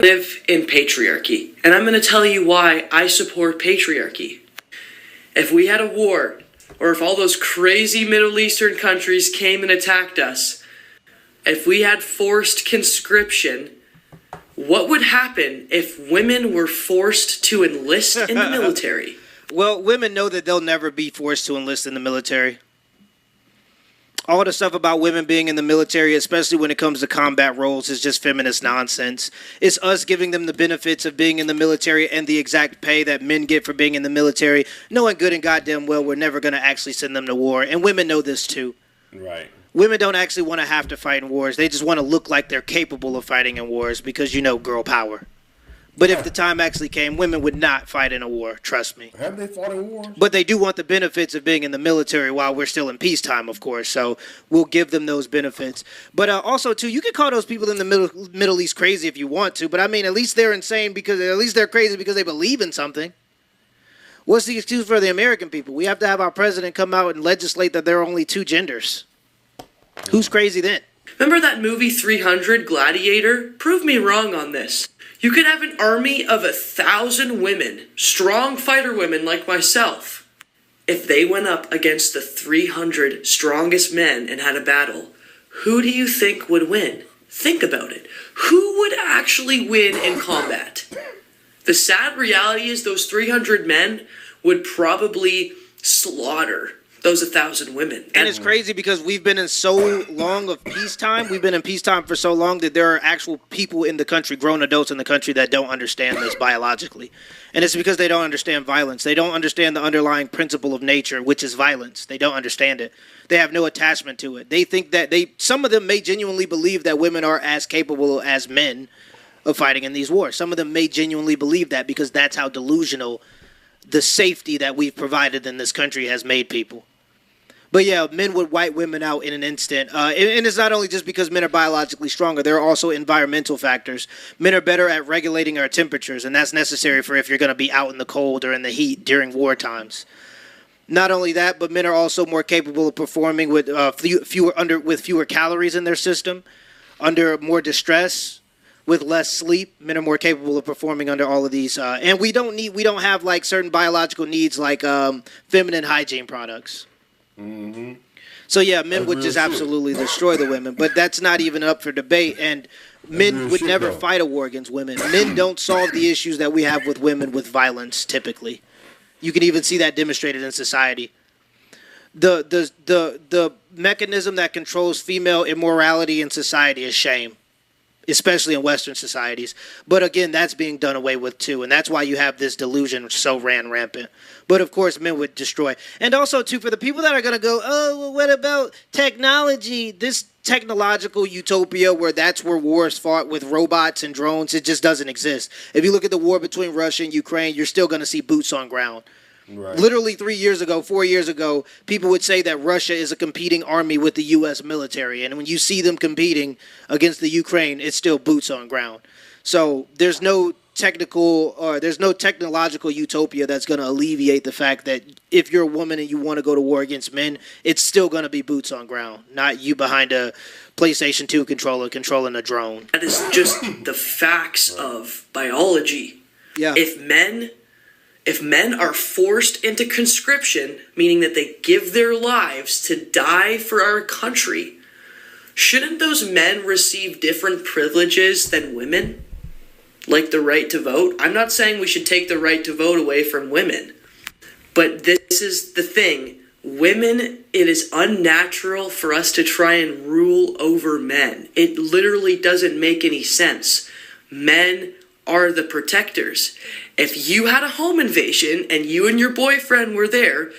live in patriarchy, and I'm going to tell you why I support patriarchy. If we had a war, or if all those crazy Middle Eastern countries came and attacked us, if we had forced conscription, what would happen if women were forced to enlist in the military? Well, women know that they'll never be forced to enlist in the military. All the stuff about women being in the military, especially when it comes to combat roles, is just feminist nonsense. It's us giving them the benefits of being in the military and the exact pay that men get for being in the military, knowing good and goddamn well we're never going to actually send them to war. And women know this too. Right. Women don't actually want to have to fight in wars. They just want to look like they're capable of fighting in wars because, you know, girl power. But if the time actually came, women would not fight in a war, trust me. Have they fought in wars? But they do want the benefits of being in the military while we're still in peacetime, of course. So we'll give them those benefits. But also, too, you can call those people in the Middle East crazy if you want to. But, I mean, at least they're insane because at least they're crazy because they believe in something. What's the excuse for the American people? We have to have our president come out and legislate that there are only two genders. Who's crazy then? Remember that movie 300, Gladiator? Prove me wrong on this. You could have an army of 1,000 women, strong fighter women like myself. If they went up against the 300 strongest men and had a battle, who do you think would win? Think about it. Who would actually win in combat? The sad reality is those 300 men would probably slaughter those 1,000 women. And it's crazy because we've been in so long of peacetime. We've been in peacetime for so long that there are actual people in the country, grown adults in the country, that don't understand this biologically. And it's because they don't understand violence. They don't understand the underlying principle of nature, which is violence. They don't understand it. They have no attachment to it. They think that some of them may genuinely believe that women are as capable as men of fighting in these wars. Some of them may genuinely believe that because that's how delusional the safety that we've provided in this country has made people. But yeah, men would wipe women out in an instant. And it's not only just because men are biologically stronger. There are also environmental factors. Men are better at regulating our temperatures, and that's necessary for if you're going to be out in the cold or in the heat during war times. Not only that, but men are also more capable of performing with fewer calories in their system, under more distress, with less sleep. Men are more capable of performing under all of these. And we don't have like certain biological needs like feminine hygiene products. Mm-hmm. So yeah, men would just absolutely destroy the women, but that's not even up for debate. And men would never fight a war against women. Men don't solve the issues that we have with women with violence. Typically, you can even see that demonstrated in society. The mechanism that controls female immorality in society is shame, especially in Western societies. But again, that's being done away with too, and that's why you have this delusion so ran rampant. But of course, men would destroy. And also too, for the people that are going to go, oh, well, what about technology? This technological utopia where that's where wars fought with robots and drones, it just doesn't exist. If you look at the war between Russia and Ukraine, you're still going to see boots on ground. Right. Literally 4 years ago, people would say that Russia is a competing army with the U.S. military. And when you see them competing against the Ukraine, it's still boots on ground. So there's no technological utopia that's going to alleviate the fact that if you're a woman and you want to go to war against men, it's still going to be boots on ground, not you behind a PlayStation 2 controller controlling a drone. That is just the facts of biology. Yeah. If men are forced into conscription, meaning that they give their lives to die for our country, shouldn't those men receive different privileges than women? Like the right to vote? I'm not saying we should take the right to vote away from women, but this is the thing. Women, it is unnatural for us to try and rule over men. It literally doesn't make any sense. Men are the protectors. If you had a home invasion and you and your boyfriend were there,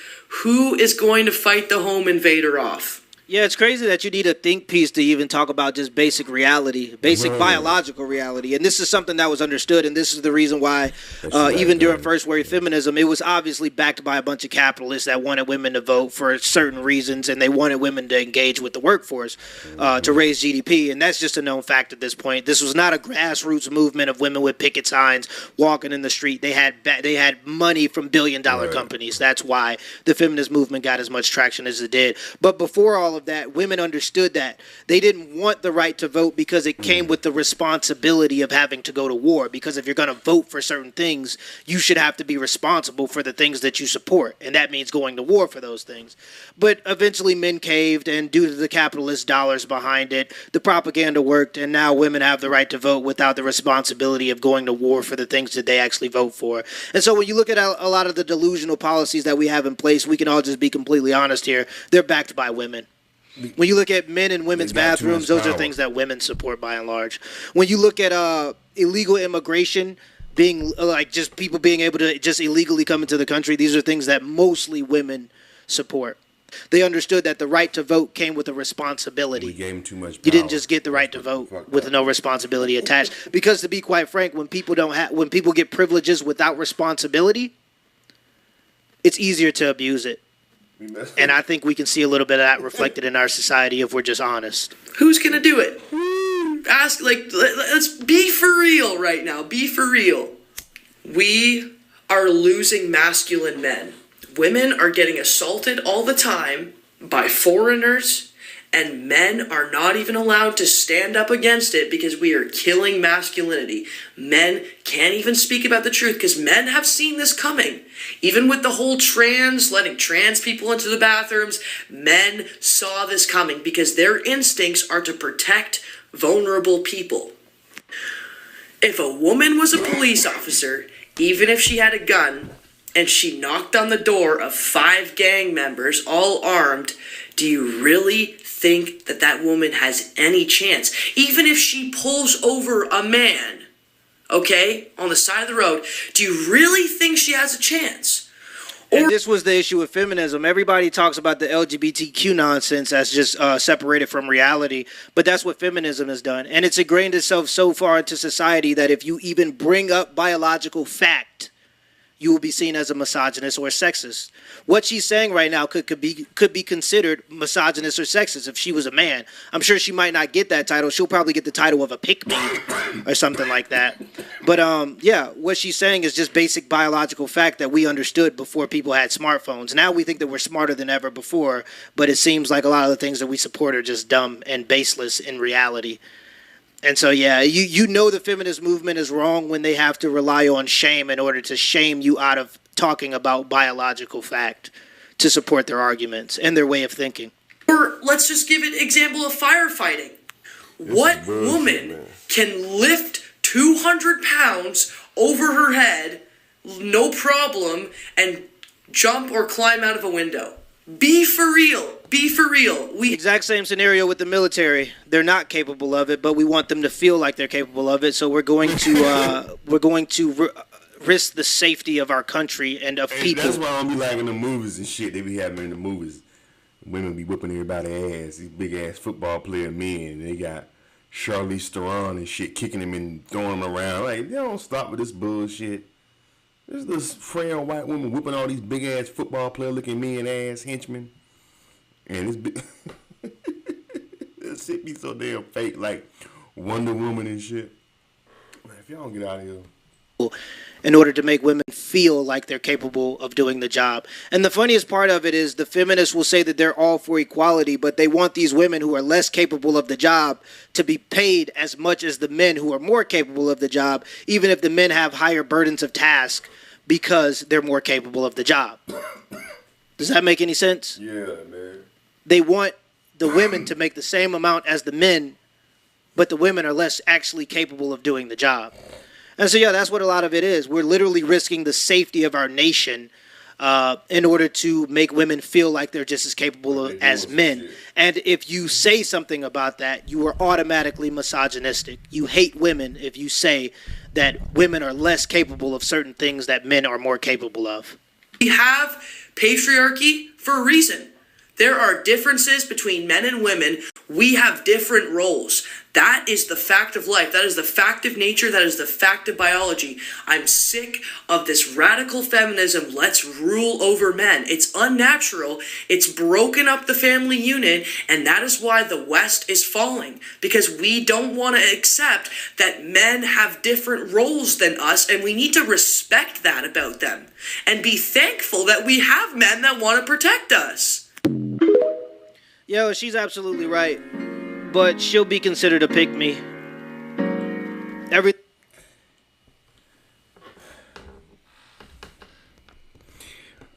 who is going to fight the home invader off? Yeah, it's crazy that you need a think piece to even talk about just basic reality, basic biological reality. And this is something that was understood, and this is the reason why even during first wave feminism, it was obviously backed by a bunch of capitalists that wanted women to vote for certain reasons, and they wanted women to engage with the workforce to raise GDP. And that's just a known fact at this point. This was not a grassroots movement of women with picket signs walking in the street. They had money from billion-dollar companies. That's why the feminist movement got as much traction as it did. But before all of of that, women understood that. They didn't want the right to vote because it came with the responsibility of having to go to war. Because if you're going to vote for certain things, you should have to be responsible for the things that you support. And that means going to war for those things. But eventually men caved, and due to the capitalist dollars behind it, the propaganda worked, and now women have the right to vote without the responsibility of going to war for the things that they actually vote for. And so when you look at a lot of the delusional policies that we have in place, we can all just be completely honest here. They're backed by women. When you look at men and women's bathrooms, those are things that women support by and large. When you look at illegal immigration, being like just people being able to just illegally come into the country, these are things that mostly women support. They understood that the right to vote came with a responsibility. We gave them too much power. You didn't just get the right to vote with no responsibility attached. Because to be quite frank, when people get privileges without responsibility, it's easier to abuse it. And I think we can see a little bit of that reflected in our society if we're just honest. Who's gonna do it? Let's be for real right now. Be for real. We are losing masculine men. Women are getting assaulted all the time by foreigners, and men are not even allowed to stand up against it because we are killing masculinity. Men can't even speak about the truth because men have seen this coming. Even with the whole letting trans people into the bathrooms, men saw this coming because their instincts are to protect vulnerable people. If a woman was a police officer, even if she had a gun, and she knocked on the door of 5 gang members, all armed, do you really think that that woman has any chance? Even if she pulls over a man, okay, on the side of the road, do you really think she has a chance? And this was the issue with feminism. Everybody talks about the LGBTQ nonsense as just separated from reality, but that's what feminism has done. And it's ingrained itself so far into society that if you even bring up biological fact, you will be seen as a misogynist or a sexist. What she's saying right now could be considered misogynist or sexist if she was a man. I'm sure she might not get that title. She'll probably get the title of a pick-me or something like that. But yeah, what she's saying is just basic biological fact that we understood before people had smartphones. Now we think that we're smarter than ever before, but it seems like a lot of the things that we support are just dumb and baseless in reality. And so, yeah, you know the feminist movement is wrong when they have to rely on shame in order to shame you out of talking about biological fact to support their arguments and their way of thinking. Or let's just give an example of firefighting. What woman can lift 200 pounds over her head, no problem, and jump or climb out of a window? Be for real. Be for real. Exact same scenario with the military. They're not capable of it, but we want them to feel like they're capable of it. So we're going to risk the safety of our country and of people. That's why I don't be liking the movies and shit they be having in the movies. Women be whipping everybody's ass. These big ass football player men. They got Charlize Theron and shit kicking them and throwing them around. Like, they don't stop with this bullshit. There's this frail white woman whipping all these big ass football player looking men ass henchmen. And this big this shit be so damn fake, like Wonder Woman and shit. Man, if y'all don't get out of here. In order to make women feel like they're capable of doing the job. And the funniest part of it is the feminists will say that they're all for equality, but they want these women who are less capable of the job to be paid as much as the men who are more capable of the job, even if the men have higher burdens of task because they're more capable of the job. Does that make any sense? Yeah, man. They want the women to make the same amount as the men, but the women are less actually capable of doing the job. And so, yeah, that's what a lot of it is. We're literally risking the safety of our nation in order to make women feel like they're just as capable as men. And if you say something about that, you are automatically misogynistic. You hate women if you say that women are less capable of certain things that men are more capable of. We have patriarchy for a reason. There are differences between men and women. We have different roles. That is the fact of life. That is the fact of nature. That is the fact of biology. I'm sick of this radical feminism. Let's rule over men. It's unnatural. It's broken up the family unit, and that is why the West is falling. Because we don't want to accept that men have different roles than us, and we need to respect that about them. And be thankful that we have men that want to protect us. Yo, she's absolutely right. But she'll be considered a pick-me. Every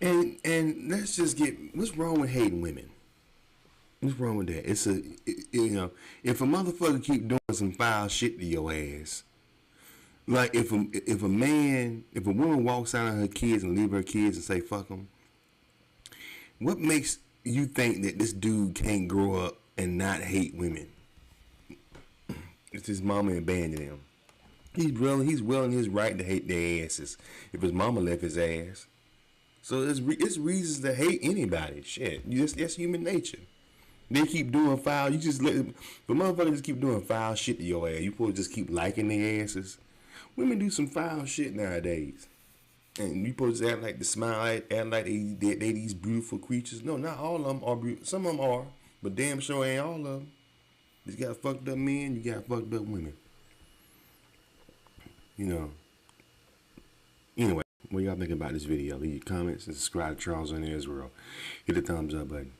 And let's just get, what's wrong with hating women? What's wrong with that? It's if a motherfucker keep doing some foul shit to your ass, like if a woman walks out on her kids and leave her kids and say fuck them, what makes you think that this dude can't grow up and not hate women? It's his mama abandoned him. He's well in his right to hate their asses if his mama left his ass. So it's reasons to hate anybody. Shit, that's human nature. They keep doing foul. You just let the motherfuckers just keep doing foul shit to your ass. You supposed to just keep liking their asses. Women do some foul shit nowadays, and you supposed to act like the smile, act like they these beautiful creatures. No, not all of them are beautiful. Some of them are, but damn sure ain't all of them. You got fucked up men. You got fucked up women. You know. Anyway, what y'all think about this video? Leave your comments and subscribe to Charles on Israel. Hit the thumbs up button.